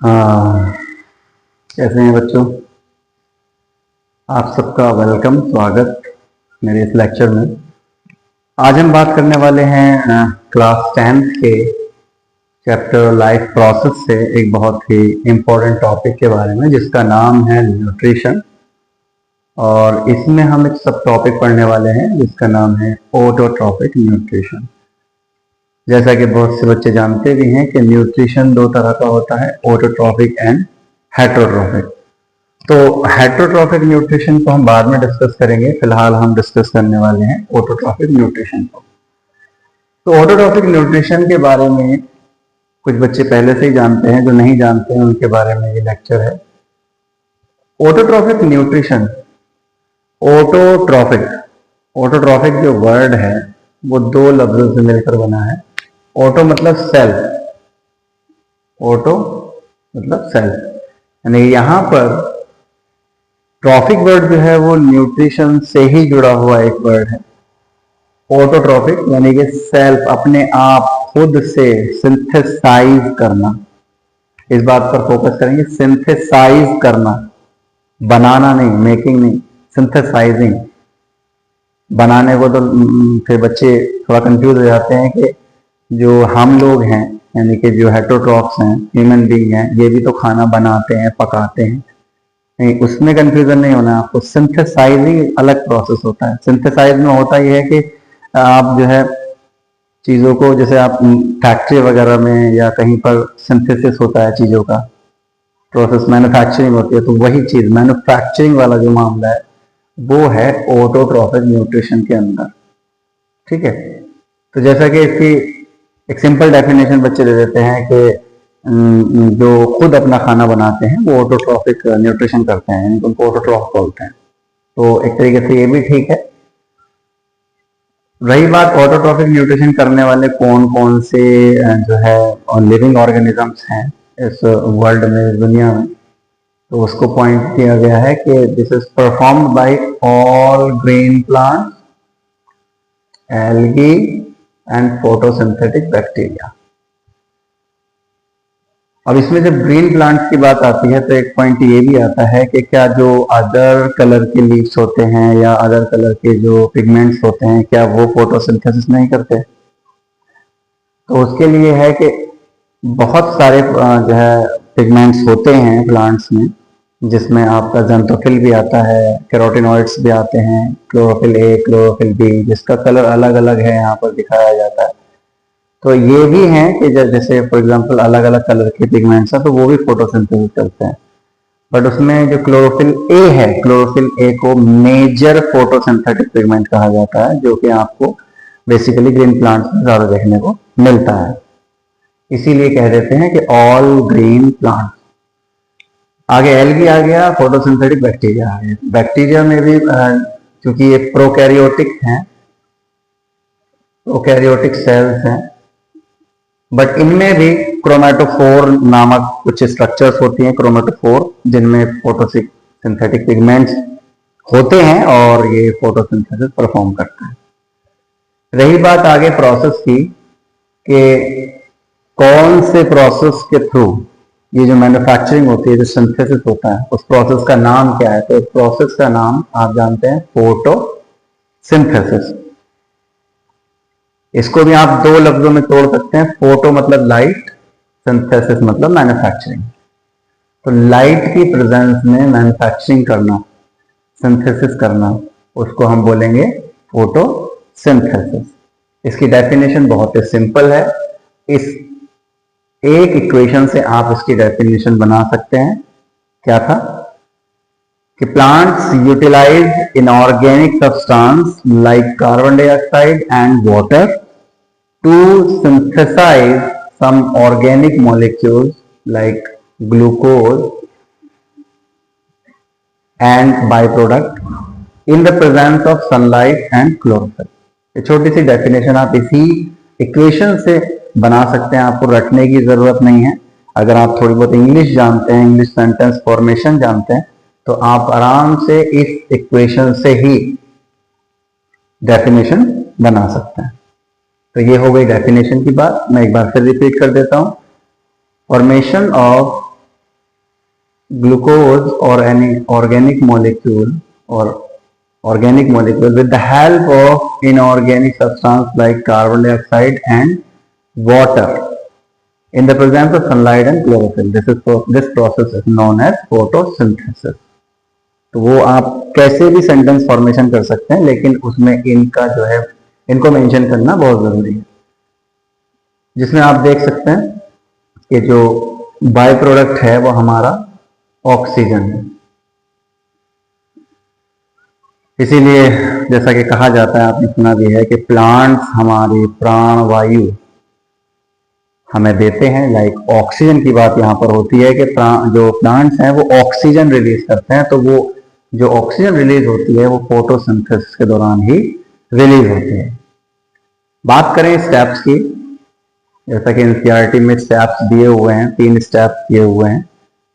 हाँ, कैसे हैं बच्चों। आप सबका वेलकम, स्वागत मेरे इस लेक्चर में। आज हम बात करने वाले हैं क्लास 10th के चैप्टर लाइफ प्रोसेस से एक बहुत ही इम्पोर्टेंट टॉपिक के बारे में, जिसका नाम है न्यूट्रिशन। और इसमें हम एक सब टॉपिक पढ़ने वाले हैं जिसका नाम है ऑटोट्रॉफिक न्यूट्रिशन। जैसा कि बहुत से बच्चे जानते भी हैं कि न्यूट्रिशन दो तरह का होता है, ऑटोट्रॉफिक एंड हेटरोट्रॉफिक। तो हेटरोट्रॉफिक न्यूट्रिशन को हम बाद में डिस्कस करेंगे, फिलहाल हम डिस्कस करने वाले हैं ऑटोट्रॉफिक न्यूट्रिशन को। तो ऑटोट्रॉफिक न्यूट्रिशन के बारे में कुछ बच्चे पहले से ही जानते हैं, जो नहीं जानते हैं उनके बारे में ये लेक्चर है। ऑटोट्रॉफिक न्यूट्रिशन, ऑटोट्रॉफिक जो वर्ड है वो दो लफ्जों से मिलकर बना है। ऑटो मतलब सेल्फ, ऑटो मतलब सेल्फ, यानी यहाँ पर ट्रॉफिक वर्ड जो है वो न्यूट्रिशन से ही जुड़ा हुआ एक वर्ड है। ऑटोट्रॉफिक यानी कि सेल्फ, अपने आप खुद से सिंथेसाइज करना। इस बात पर फोकस करेंगे, सिंथेसाइज करना, बनाना नहीं, मेकिंग नहीं, सिंथेसाइजिंग। बनाने को तो फिर बच्चे थोड़ा कंफ्यूज हो जाते हैं कि जो हम लोग हैं यानी कि जो हेटरोट्रॉफ्स हैं, ह्यूमन बीइंग हैं, ये भी तो खाना बनाते हैं, पकाते हैं। नहीं, उसमें कंफ्यूजन नहीं होना आपको। सिंथेसाइजिंग अलग प्रोसेस होता है। सिंथेसाइज में होता यह है कि आप जो है चीज़ों को, जैसे आप फैक्ट्री वगैरह में या कहीं पर सिंथेसिस होता है चीज़ों का प्रोसेस, मैन्युफैक्चरिंग होती है, तो वही चीज़ मैन्युफैक्चरिंग वाला जो मामला है वो है ऑटोट्रॉफिक न्यूट्रिशन के अंदर। ठीक है, तो जैसा कि इसकी एक सिंपल डेफिनेशन बच्चे दे देते हैं कि जो खुद अपना खाना बनाते हैं वो ऑटोट्रॉफिक न्यूट्रिशन करते हैं, यानी उनको ऑटोट्रॉफ बोलते हैं। तो एक तरीके से ये भी ठीक है। रही बात ऑटोट्रॉफिक न्यूट्रिशन करने वाले कौन कौन से जो है लिविंग ऑर्गेनिजम्स हैं इस वर्ल्ड में, इस दुनिया में, तो उसको पॉइंट किया गया है कि this is performed by all green plants, algae and photosynthetic bacteria. अब इसमें जब ग्रीन प्लांट्स की बात आती है तो एक पॉइंट ये भी आता है कि क्या जो अदर कलर के लीव्स होते हैं या अदर कलर के जो पिगमेंट्स होते हैं, क्या वो फोटोसिंथेसिस नहीं करते? तो उसके लिए है कि बहुत सारे जो है पिगमेंट्स होते हैं प्लांट्स में, जिसमें आपका ज़ेंथोफिल भी आता है, कैरोटिनॉइड्स भी आते हैं, क्लोरोफिल ए, क्लोरोफिल बी, जिसका कलर अलग अलग है यहाँ पर दिखाया जाता है। तो ये भी हैं कि जैसे फॉर एग्जांपल अलग अलग कलर के पिगमेंट्स हैं तो वो भी फोटोसिंथेसिस करते हैं। बट उसमें जो क्लोरोफिल ए है, क्लोरोफिल ए को मेजर फोटोसिंथेटिक पिगमेंट कहा जाता है, जो कि आपको बेसिकली ग्रीन प्लांट्स में ज़्यादा देखने को मिलता है। इसीलिए कह देते हैं कि ऑल ग्रीन प्लांट्स। आगे एल्गी आ गया, फोटोसिंथेटिक बैक्टीरिया आ गया। बैक्टीरिया में भी क्योंकि ये प्रोकैरियोटिक हैं, प्रोकैरियोटिक सेल्स हैं, बट इनमें भी क्रोमेटोफोर नामक कुछ स्ट्रक्चर्स होती हैं, क्रोमेटोफोर, जिनमें फोटोसिंथेटिक पिगमेंट्स होते हैं और ये फोटोसिंथेसिस परफॉर्म करते हैं। रही बात आगे प्रोसेस की कि कौन से प्रोसेस के थ्रू ये जो मैन्युफैक्चरिंग होती है, जो सिंथेसिस होता है, उस प्रोसेस का नाम क्या है? तो उस प्रोसेस का नाम आप जानते हैं, फोटोसिंथेसिस। इसको भी आप दो लफ्जों में तोड़ सकते हैं। फोटो मतलब लाइट, सिंथेसिस मतलब मैन्युफैक्चरिंग। तो लाइट की प्रेजेंस में मैन्युफैक्चरिंग करना, सिंथेसिस करना, उसको हम बोलेंगे फोटोसिंथेसिस। इसकी डेफिनेशन बहुत ही सिंपल है। इस एक इक्वेशन से आप इसकी डेफिनेशन बना सकते हैं। क्या था कि plants utilize inorganic substance like carbon dioxide and water to synthesize some organic molecules like glucose and by product in the presence of sunlight and chlorophyll. ये छोटी सी डेफिनेशन आप इसी इक्वेशन से बना सकते हैं, आपको रटने की जरूरत नहीं है। अगर आप थोड़ी बहुत इंग्लिश जानते हैं, इंग्लिश सेंटेंस फॉर्मेशन जानते हैं, तो आप आराम से इस इक्वेशन से ही डेफिनेशन बना सकते हैं। तो ये हो गई डेफिनेशन की बात। मैं एक बार फिर रिपीट कर देता हूं। Formation of glucose or any organic molecule or organic molecule with the help of inorganic substance like carbon dioxide and water in the presence of sunlight and chlorophyll. This process is known as photosynthesis. तो वो आप कैसे भी sentence formation कर सकते हैं, लेकिन उसमें इनका जो है इनको मेंशन करना बहुत जरूरी है। जिसमें आप देख सकते हैं कि जो बाय प्रोडक्ट है वो हमारा ऑक्सीजन है। इसीलिए जैसा कि कहा जाता है, आपने सुना भी है कि प्लांट्स हमारी प्राण वायु हमें देते हैं। लाइक ऑक्सीजन की बात यहाँ पर होती है कि जो प्लांट्स हैं वो ऑक्सीजन रिलीज करते हैं, तो वो जो ऑक्सीजन रिलीज होती है वो फोटोसिंथेसिस के दौरान ही रिलीज होती है। बात करें स्टेप्स की, जैसा कि एनसीईआरटी में स्टेप्स दिए हुए हैं, 3 स्टेप्स दिए हुए हैं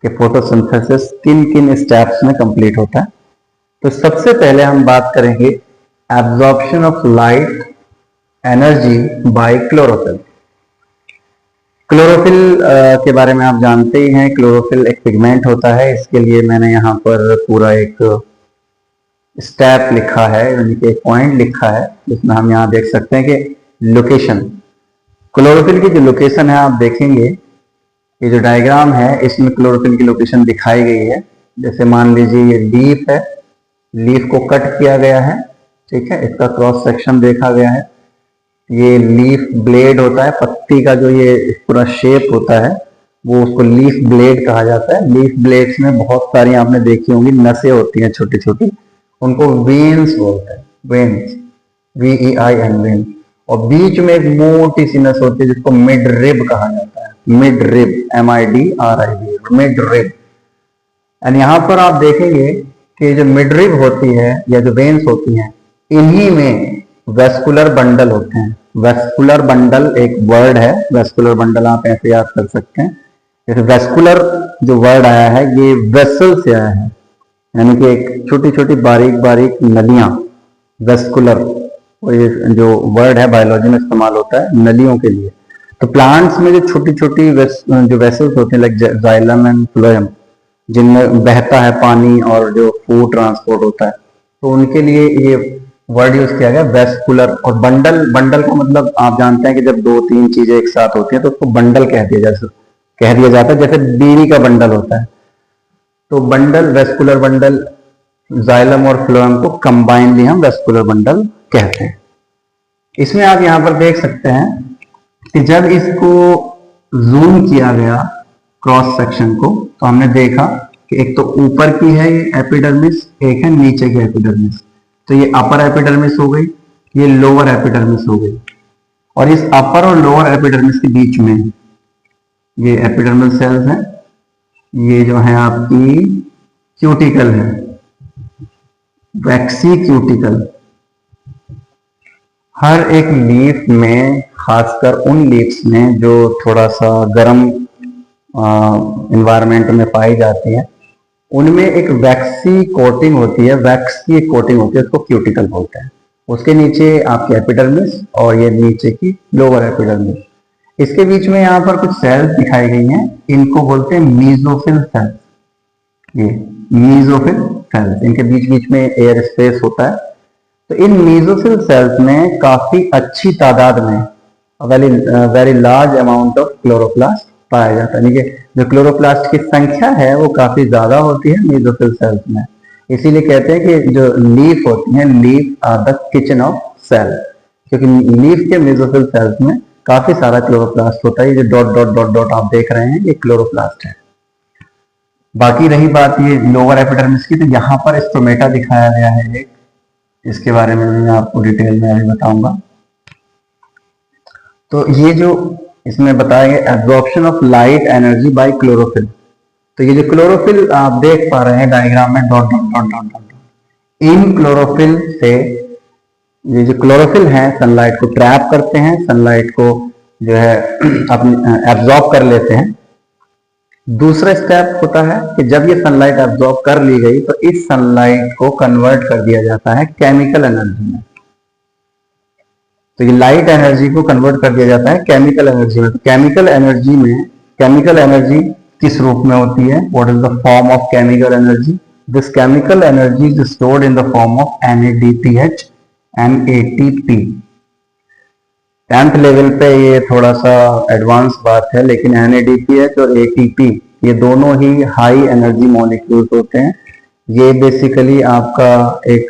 कि फोटोसिंथेसिस किन किन स्टेप्स में कंप्लीट होता है। तो सबसे पहले हम बात करेंगे absorption of light energy by chlorophyll. Chlorophyll के बारे में आप जानते ही हैं, क्लोरोफिल एक पिगमेंट होता है। इसके लिए मैंने यहाँ पर पूरा एक स्टेप लिखा है, यानी कि एक पॉइंट लिखा है, जिसमें हम यहाँ देख सकते हैं कि लोकेशन, क्लोरोफिल की जो लोकेशन है आप देखेंगे, ये जो डायग्राम है इसमें क्लोरोफिल की लोकेशन दिखाई गई है। जैसे मान लीजिए ये लीफ है, लीफ को कट किया गया है, ठीक है, इसका क्रॉस सेक्शन देखा गया है। ये लीफ ब्लेड होता है, पत्ती का जो ये पूरा शेप होता है वो उसको लीफ ब्लेड कहा जाता है। लीफ ब्लेड्स में बहुत सारी आपने देखी होंगी नसें होती हैं छोटी छोटी, उनको वेन्स बोलते हैं, वेन्स, VEIN, वेन्स। और बीच में एक मोटी सी नस होती है जिसको मिड रिब कहा जाता है, mid rib, MIDRIB, mid rib. And यहाँ पर आप देखेंगे कि जो मिड रिब होती है या जो वेन्स होती हैं, इन्हीं में वेस्कुलर बंडल होते हैं। वेस्कुलर बंडल एक वर्ड है, वेस्कुलर बंडल आप ऐसे याद कर सकते हैं। जैसे वेस्कुलर जो वर्ड आया है ये वेसल से आया है, यानी कि एक छोटी छोटी बारीक बारीक नलियां, वेस्कुलर, और ये जो वर्ड है बायोलॉजी में इस्तेमाल होता है नलियों के लिए। तो प्लांट्स में जो छोटी छोटी जो वेसल्स होते हैं, लाइक जाइलम एंड फ्लोएम, जिनमें बहता है पानी और जो फूड ट्रांसपोर्ट होता है, तो उनके लिए ये वर्ड यूज किया गया वेस्कुलर। और बंडल, बंडल का मतलब आप जानते हैं कि जब 2-3 चीजें एक साथ होती हैं तो उसको बंडल कह दिया जाता है, जैसे बीड़ी का बंडल होता है। तो बंडल, वेस्कुलर बंडल, जाइलम और फ्लोएम को कंबाइनली हम वेस्कुलर बंडल कहते हैं। इसमें आप यहां पर देख सकते हैं कि जब इसको जूम किया गया क्रॉस सेक्शन को, तो हमने देखा कि एक तो ऊपर की है ये एपिडर्मिस, एक है नीचे की एपिडर्मिस। तो ये अपर एपिडर्मिस हो गई, ये लोअर एपिडर्मिस हो गई। और इस अपर और लोअर एपिडर्मिस के बीच में ये एपिडर्मल सेल्स हैं, ये जो है आपकी क्यूटिकल है, वैक्सी क्यूटिकल। हर एक लीफ में, खासकर उन लीव्स में जो थोड़ा सा गर्म एनवायरनमेंट में पाई जाती है, उनमें एक वैक्सी कोटिंग होती है, वैक्स की एक कोटिंग होती है, उसको क्यूटिकल बोलते हैं। उसके नीचे आपकी एपिडर्मिस और ये नीचे की लोअर एपिडर्मिस। इसके बीच में यहाँ पर कुछ सेल्स दिखाई गई हैं, इनको बोलते हैं मीजोफिल सेल्स। ये मीजोफिल सेल्स, इनके बीच बीच में एयर स्पेस होता है। तो इन मीजोफिल सेल्स में काफी अच्छी तादाद में, very large amount of chloroplast पाया जाता है, यानी कि जो क्लोरोप्लास्ट की संख्या है वो काफी ज्यादा होती है मीजोफिल सेल्स में। इसीलिए कहते हैं कि जो लीफ होती हैं, leaf are the kitchen of cell, क्योंकि लीफ के मीजोफिल सेल्स में काफी सारा क्लोरोप्लास्ट होता है। ये जो डॉट डॉट डॉट डॉट आप देख रहे हैं ये क्लोरोप्लास्ट है। बाकी रही बात ये लोअर एपिडर्मिस की, तो यहाँ पर स्टोमेटा दिखाया गया है एक, इसके बारे में मैं आपको डिटेल में अभी बताऊंगा। तो ये जो इसमें बताया गया absorption of light energy by chlorophyll, तो ये जो क्लोरोफिल आप देख पा रहे हैं डायग्राम में dot dot dot dot dot, इन क्लोरोफिल से, ये जो क्लोरोफिल है सनलाइट को ट्रैप करते हैं, सनलाइट को जो है अपने एब्जॉर्ब कर लेते हैं। दूसरा स्टेप होता है कि जब ये सनलाइट एब्जॉर्ब कर ली गई तो इस सनलाइट को कन्वर्ट कर दिया जाता है केमिकल एनर्जी में। तो ये लाइट एनर्जी को कन्वर्ट कर दिया जाता है केमिकल एनर्जी में। तो केमिकल एनर्जी में, केमिकल एनर्जी किस रूप में होती है? What is the form of chemical energy? This chemical energy is stored in the form of NADPH and ATP। 10th level पे ये थोड़ा सा एडवांस बात है, लेकिन NADPH और ATP ये दोनों ही हाई एनर्जी मॉलिक्यूल्स होते हैं। ये बेसिकली आपका एक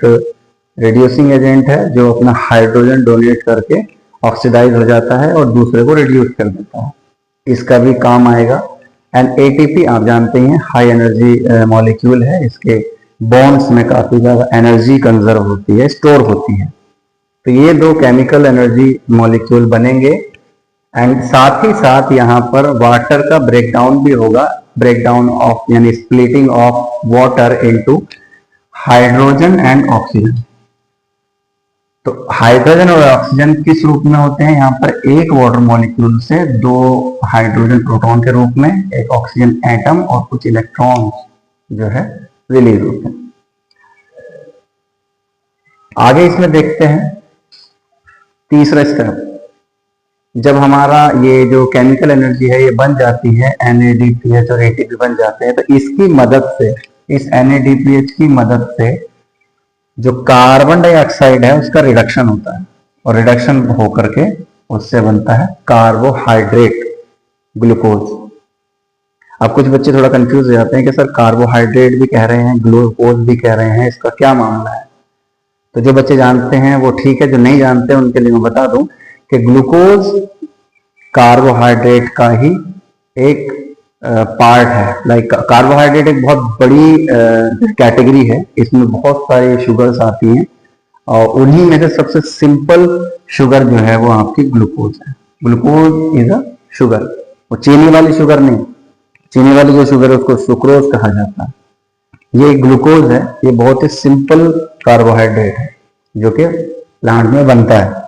रिड्यूसिंग एजेंट है जो अपना हाइड्रोजन डोनेट करके ऑक्सीडाइज हो जाता है और दूसरे को रिड्यूस कर देता है, इसका भी काम आएगा। एंड ATP आप जानते हैं हाई एनर्जी मॉलिक्यूल है, इसके बॉन्ड्स में काफी ज्यादा एनर्जी कंजर्व होती है, स्टोर होती है। तो ये दो केमिकल एनर्जी मॉलिक्यूल बनेंगे एंड साथ ही साथ यहाँ पर वाटर का ब्रेकडाउन भी होगा, ब्रेकडाउन ऑफ यानी splitting of water into hydrogen and oxygen. तो हाइड्रोजन और ऑक्सीजन किस रूप में होते हैं? यहाँ पर एक वाटर मॉलिक्यूल से दो हाइड्रोजन प्रोटॉन के रूप में, एक ऑक्सीजन एटम और कुछ इलेक्ट्रॉन्स जो है रिलीज होते हैं। आगे इसमें देखते हैं तीसरा स्टेप। जब हमारा ये जो केमिकल एनर्जी है ये बन जाती है, NADPH और ATP बन जाते हैं, तो इसकी मदद से, इस NADPH की मदद से जो कार्बन डाइऑक्साइड है उसका रिडक्शन होता है और रिडक्शन होकर के उससे बनता है कार्बोहाइड्रेट, ग्लूकोज। अब कुछ बच्चे थोड़ा कंफ्यूज हो जाते हैं कि सर कार्बोहाइड्रेट भी कह रहे हैं, ग्लूकोज भी कह रहे हैं, इसका क्या मामला है? तो जो बच्चे जानते हैं वो ठीक है, जो नहीं जानते उनके लिए मैं बता दूं कि ग्लूकोज कार्बोहाइड्रेट का ही एक पार्ट है। लाइक कार्बोहाइड्रेट एक बहुत बड़ी कैटेगरी है, इसमें बहुत सारी शुगर्स आती हैं और उन्हीं में से सबसे सिंपल शुगर जो है वो आपकी ग्लूकोज है। ग्लूकोज इज अ शुगर, वो चीनी वाली शुगर नहीं, चीनी वाली जो शुगर है उसको सुक्रोज कहा जाता है। ये ग्लूकोज है, ये बहुत ही सिंपल कार्बोहाइड्रेट है जो कि प्लांट में बनता है।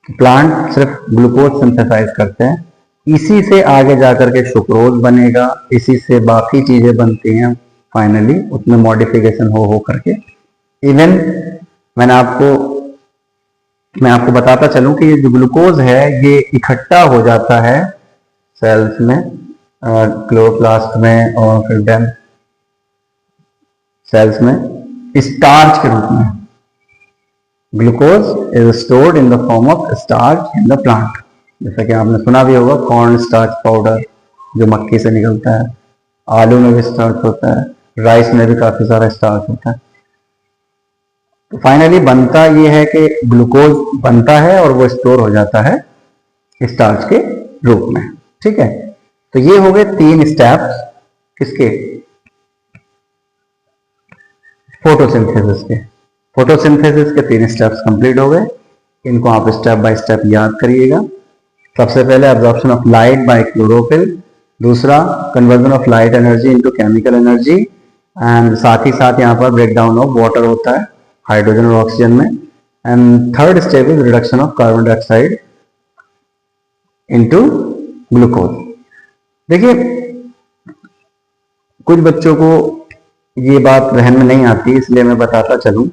प्लांट सिर्फ ग्लूकोज सिंथेसाइज करते हैं, इसी से आगे जाकर के सुक्रोज बनेगा, इसी से बाकी चीजें बनती हैं, फाइनली उसमें मॉडिफिकेशन हो करके इवन मैं आपको बताता चलूं कि ये जो ग्लूकोज है ये इकट्ठा हो जाता है सेल्स में, क्लोरोप्लास्ट में और फिर देन सेल्स में स्टार्च के रूप में। Glucose is stored in the form of starch in the plant. जैसा कि आपने सुना भी होगा कॉर्न स्टार्च पाउडर जो मक्की से निकलता है, आलू में भी स्टार्च होता है, राइस में भी काफी सारा स्टार्च होता है। तो फाइनली बनता ये है कि ग्लूकोज बनता है और वो स्टोर हो जाता है स्टार्च के रूप में। ठीक है, तो ये हो गए 3 स्टेप्स किसके? फोटोसिंथेसिस के। फोटोसिंथेसिस के 3 स्टेप्स कंप्लीट हो गए, इनको आप स्टेप बाय स्टेप याद करिएगा। सबसे पहले absorption of light by chlorophyll, दूसरा conversion of light energy into chemical energy, and साथ ही साथ यहाँ पर ब्रेकडाउन ऑफ वाटर होता है हाइड्रोजन और ऑक्सीजन में, and third step is reduction of carbon dioxide into glucose. देखिए कुछ बच्चों को ये बात जहन में नहीं आती, इसलिए मैं बताता चलूं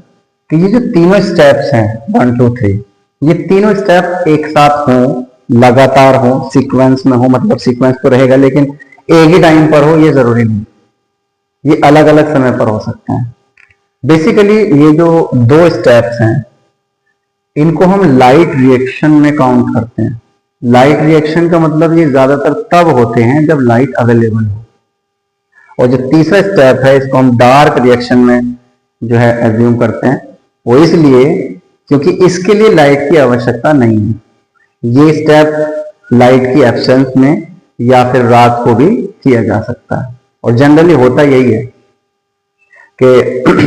कि ये जो तीनों स्टेप्स हैं 1 2 3, ये तीनों स्टेप एक साथ हों, लगातार हो, सीक्वेंस में हो, मतलब सीक्वेंस तो रहेगा लेकिन एक ही टाइम पर हो ये जरूरी नहीं, ये अलग अलग समय पर हो सकते हैं। बेसिकली ये जो 2 स्टेप्स हैं इनको हम लाइट रिएक्शन में काउंट करते हैं। लाइट रिएक्शन का मतलब ये ज्यादातर तब होते हैं जब लाइट अवेलेबल हो, और जो तीसरा स्टेप है इसको हम डार्क रिएक्शन में जो है एज्यूम करते हैं, वो इसलिए क्योंकि इसके लिए लाइट की आवश्यकता नहीं है। ये स्टेप लाइट की एब्सेंस में या फिर रात को भी किया जा सकता है, और जनरली होता यही है कि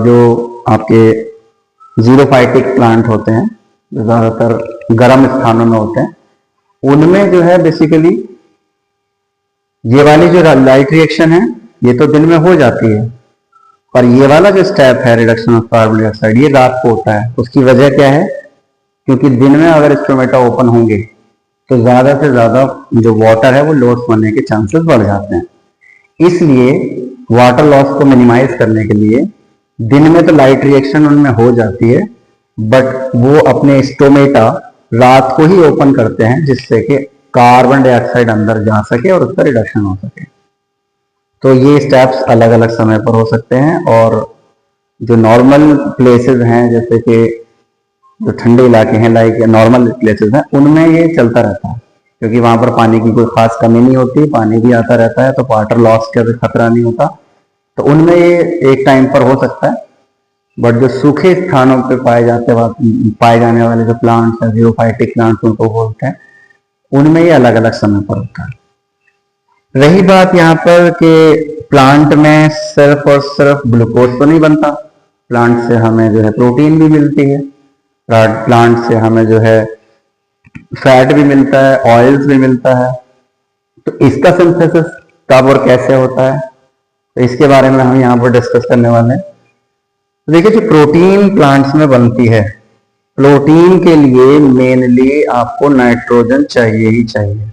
जो आपके जीरोफाइटिक प्लांट होते हैं जो ज्यादातर गर्म स्थानों में होते हैं, उनमें जो है बेसिकली ये वाली जो लाइट रिएक्शन है ये तो दिन में हो जाती है, पर ये वाला जो स्टेप है रिडक्शन ऑफ कार्बन डाइऑक्साइड ये रात को होता है। उसकी वजह क्या है? क्योंकि दिन में अगर स्टोमेटा ओपन होंगे तो ज्यादा से ज्यादा जो वाटर है वो लॉस होने के चांसेस बढ़ जाते हैं। इसलिए वाटर लॉस को मिनिमाइज करने के लिए दिन में तो लाइट रिएक्शन उनमें हो जाती है, बट वो अपने स्टोमेटा रात को ही ओपन करते हैं जिससे कि कार्बन डाइऑक्साइड अंदर जा सके और उसका रिडक्शन हो सके। तो ये स्टेप्स अलग अलग समय पर हो सकते हैं, और जो नॉर्मल प्लेसेस हैं जैसे कि जो ठंडे इलाके हैं लाइक नॉर्मल प्लेसेस हैं, उनमें ये चलता रहता है क्योंकि वहां पर पानी की कोई खास कमी नहीं होती, पानी भी आता रहता है, तो वाटर लॉस का भी खतरा नहीं होता, तो उनमें ये एक टाइम पर हो सकता है। बट जो सूखे स्थानों पे पाए जाने वाले जो प्लांट्स हैं, जियोफाइटिक प्लांट्स उनको बोलते हैं, उनमें ये अलग अलग समय पर होता है। रही बात यहाँ पर कि प्लांट में सिर्फ और सिर्फ ग्लूकोज तो नहीं बनता, प्लांट से हमें जो है प्रोटीन भी मिलती है, प्लांट से हमें जो है फैट भी मिलता है, ऑयल्स भी मिलता है। तो इसका सिंथेसिस कब और कैसे होता है, तो इसके बारे में हम यहाँ पर डिस्कस करने वाले हैं। तो देखिए, जो प्रोटीन प्लांट्स में बनती है, प्रोटीन के लिए मेनली आपको नाइट्रोजन चाहिए ही चाहिए,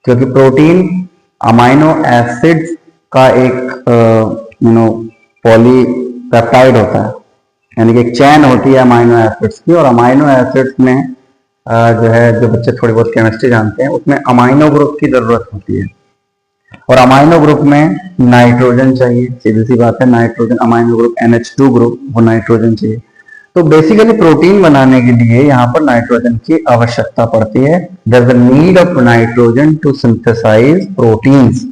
क्योंकि प्रोटीन अमाइनो एसिड्स का एक पॉलीपेप्टाइड होता है, यानी कि एक चैन होती है अमाइनो एसिड्स की, और अमाइनो एसिड्स में जो है, जो बच्चे थोड़ी बहुत केमिस्ट्री जानते हैं, उसमें अमाइनो ग्रुप की जरूरत होती है, और अमाइनो ग्रुप में नाइट्रोजन चाहिए। सीधी सी बात है, nitrogen amino group NH2 group, वो नाइट्रोजन चाहिए। तो बेसिकली प्रोटीन बनाने के लिए यहाँ पर नाइट्रोजन की आवश्यकता पड़ती है। There is a need of nitrogen to synthesize proteins.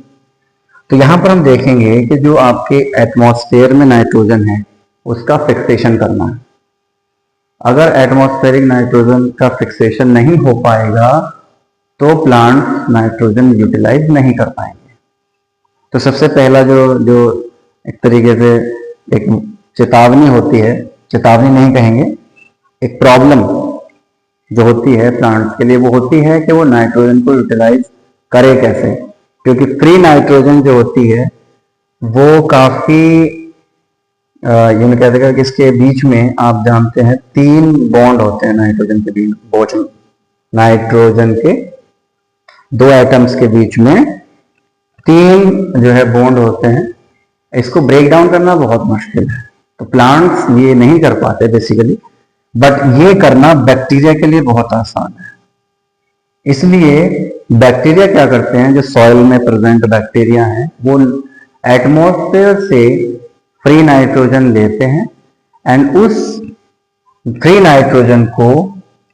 तो यहाँ पर हम देखेंगे कि जो आपके एटमॉस्फेयर में नाइट्रोजन है उसका फिक्सेशन करना है। अगर एटमॉस्फेरिक नाइट्रोजन का फिक्सेशन नहीं हो पाएगा तो प्लांट नाइट्रोजन यूटिलाइज नहीं कर पाएंगे। तो सबसे पहला जो एक तरीके से एक चेतावनी होती है, चेतावनी नहीं कहेंगे, एक प्रॉब्लम जो होती है प्लांट्स के लिए, वो होती है कि वो नाइट्रोजन को यूटिलाइज करे कैसे। क्योंकि फ्री नाइट्रोजन जो होती है वो काफी कहते हैं कि इसके बीच में आप जानते हैं 3 बॉन्ड होते हैं नाइट्रोजन के बीच, नाइट्रोजन के 2 एटम्स के बीच में 3 जो है बॉन्ड होते हैं। इसको ब्रेक डाउन करना बहुत मुश्किल है, तो प्लांट्स ये नहीं कर पाते बेसिकली, बट ये करना बैक्टीरिया के लिए बहुत आसान है। इसलिए बैक्टीरिया क्या करते हैं, जो सॉइल में प्रेजेंट बैक्टीरिया हैं, वो एटमॉस्फेयर से फ्री नाइट्रोजन लेते हैं एंड उस फ्री नाइट्रोजन को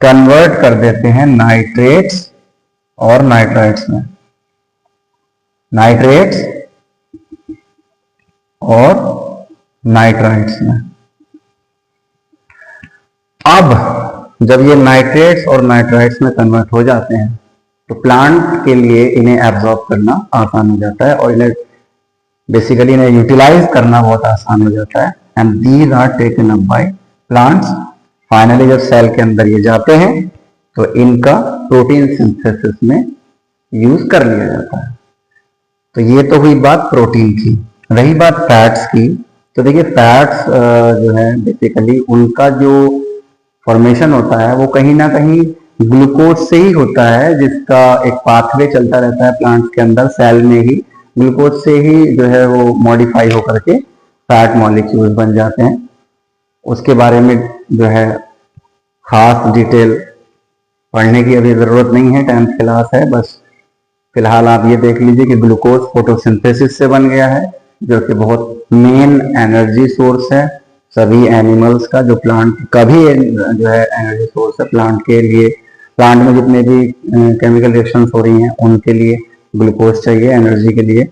कन्वर्ट कर देते हैं नाइट्रेट्स और नाइट्राइट्स में, नाइट्रेट्स और नाइट्राइट्स में। अब जब ये नाइट्रेट्स और नाइट्राइट्स में कन्वर्ट हो जाते हैं तो प्लांट के लिए इन्हें एब्जॉर्ब करना आसान हो जाता है और इन्हें बेसिकली इन्हें यूटिलाइज करना बहुत आसान हो जाता है। And these are taken up by plants. Finally जब सेल के अंदर ये जाते हैं तो इनका प्रोटीन सिंथेसिस में यूज कर लिया जाता है। तो ये तो हुई बात प्रोटीन की। रही बात फैट्स की, तो देखिए फैट्स जो है बेसिकली उनका जो फॉर्मेशन होता है वो कहीं ना कहीं ग्लूकोज से ही होता है, जिसका एक पाथवे चलता रहता है प्लांट्स के अंदर। सेल में ही ग्लूकोज से ही जो है वो मॉडिफाई होकर के फैट मॉलिक्यूल्स बन जाते हैं। उसके बारे में जो है खास डिटेल पढ़ने की अभी जरूरत नहीं है, 10th क्लास है, बस फिलहाल आप ये देख लीजिए कि ग्लूकोज फोटोसिंथेसिस से बन गया है, जो कि बहुत मेन एनर्जी सोर्स है सभी एनिमल्स का। जो प्लांट का भी जो है एनर्जी सोर्स है प्लांट के लिए। प्लांट में जितने भी केमिकल रिएक्शंस हो रही हैं उनके लिए ग्लूकोज चाहिए एनर्जी के लिए,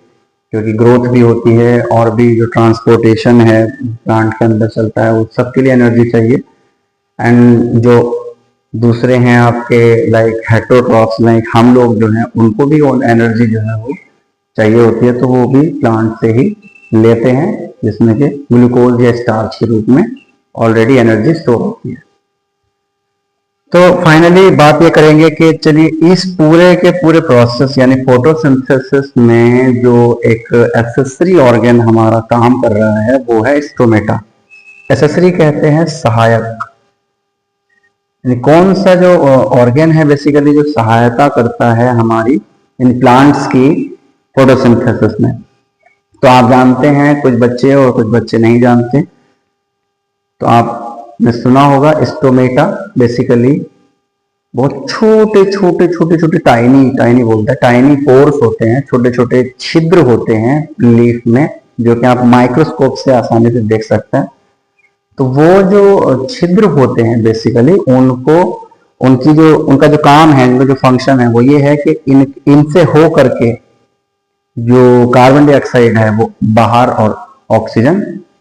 क्योंकि ग्रोथ भी होती है और भी जो ट्रांसपोर्टेशन है प्लांट के अंदर चलता है, उस सब के लिए एनर्जी चाहिए। एंड जो दूसरे हैं आपके लाइक हेटरोट्रॉफ्स, लाइक हम लोग जो हैं, उनको भी एनर्जी जो है वो चाहिए होती है, तो वो भी प्लांट से ही लेते हैं, जिसमें कि ग्लूकोज या स्टार्च के रूप में ऑलरेडी एनर्जी स्टोर होती है। तो फाइनली बात ये करेंगे कि चलिए इस पूरे के पूरे प्रोसेस यानी फोटोसिंथेसिस में जो एक एक्सेसरी ऑर्गन हमारा काम कर रहा है वो है स्टोमेटा। एक्सेसरी कहते हैं सहायक। कौन सा जो ऑर्गन है बेसिकली जो सहायता करता है हमारी इन प्लांट्स की फोटोसिंथेसिस में। तो आप जानते हैं, कुछ बच्चे और कुछ बच्चे नहीं जानते। तो आपने सुना होगा स्टोमेटा बेसिकली बहुत छोटे छोटे छोटे छोटे टाइनी बोलते हैं, टाइनी पोर्स होते हैं, छोटे छोटे छिद्र होते हैं लीफ में, जो कि आप माइक्रोस्कोप से आसानी से देख सकते हैं। तो वो जो छिद्र होते हैं बेसिकली उनका जो काम है, उनका जो फंक्शन है वो ये है कि इनसे हो करके जो कार्बन डाइऑक्साइड है वो बाहर और ऑक्सीजन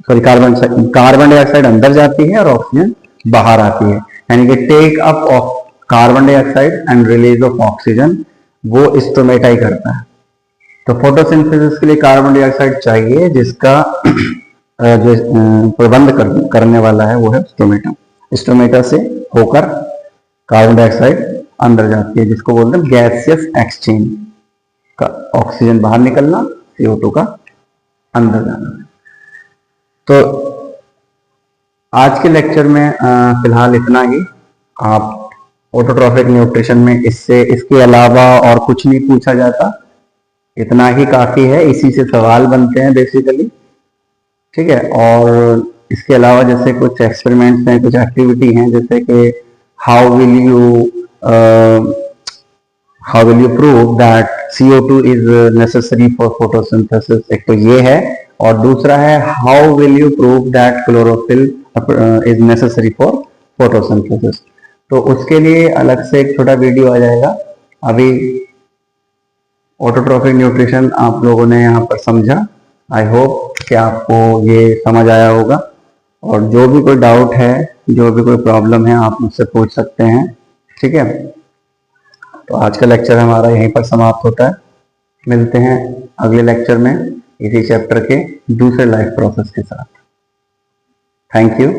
कार्बन डाइऑक्साइड अंदर जाती है और ऑक्सीजन बाहर आती है, यानी कि take up of carbon dioxide and release of oxygen वो स्टोमेटा ही करता है। तो फोटोसिंथेसिस के लिए कार्बन डाइऑक्साइड चाहिए, जिसका जो प्रबंध करने वाला है वो है स्टोमेटा। स्टोमेटा से होकर कार्बन डाइऑक्साइड अंदर जाती है, जिसको बोलते हैं गैसियस एक्सचेंज का, ऑक्सीजन बाहर निकलना, CO2 का अंदर जाना। तो आज के लेक्चर में फिलहाल इतना ही। आप ऑटोट्रॉफिक न्यूट्रिशन में इसके अलावा और कुछ नहीं पूछा जाता, इतना ही काफी है, इसी से सवाल बनते हैं बेसिकली, ठीक है। और इसके अलावा जैसे कुछ एक्सपेरिमेंट्स हैं, कुछ एक्टिविटी हैं, जैसे कि how will you prove that CO2 is necessary for photosynthesis, एक तो ये है, और दूसरा है how will you prove that chlorophyll is necessary for photosynthesis. तो उसके लिए अलग से एक छोटा वीडियो आ जाएगा। अभी ऑटोट्रॉफिक न्यूट्रिशन आप लोगों ने यहाँ पर समझा, आई होप कि आपको ये समझ आया होगा। और जो भी कोई डाउट है, जो भी कोई प्रॉब्लम है, आप मुझसे पूछ सकते हैं, ठीक है। तो आज का लेक्चर हमारा यहीं पर समाप्त होता है। मिलते हैं अगले लेक्चर में इसी चैप्टर के दूसरे लाइफ प्रोसेस के साथ। Thank you.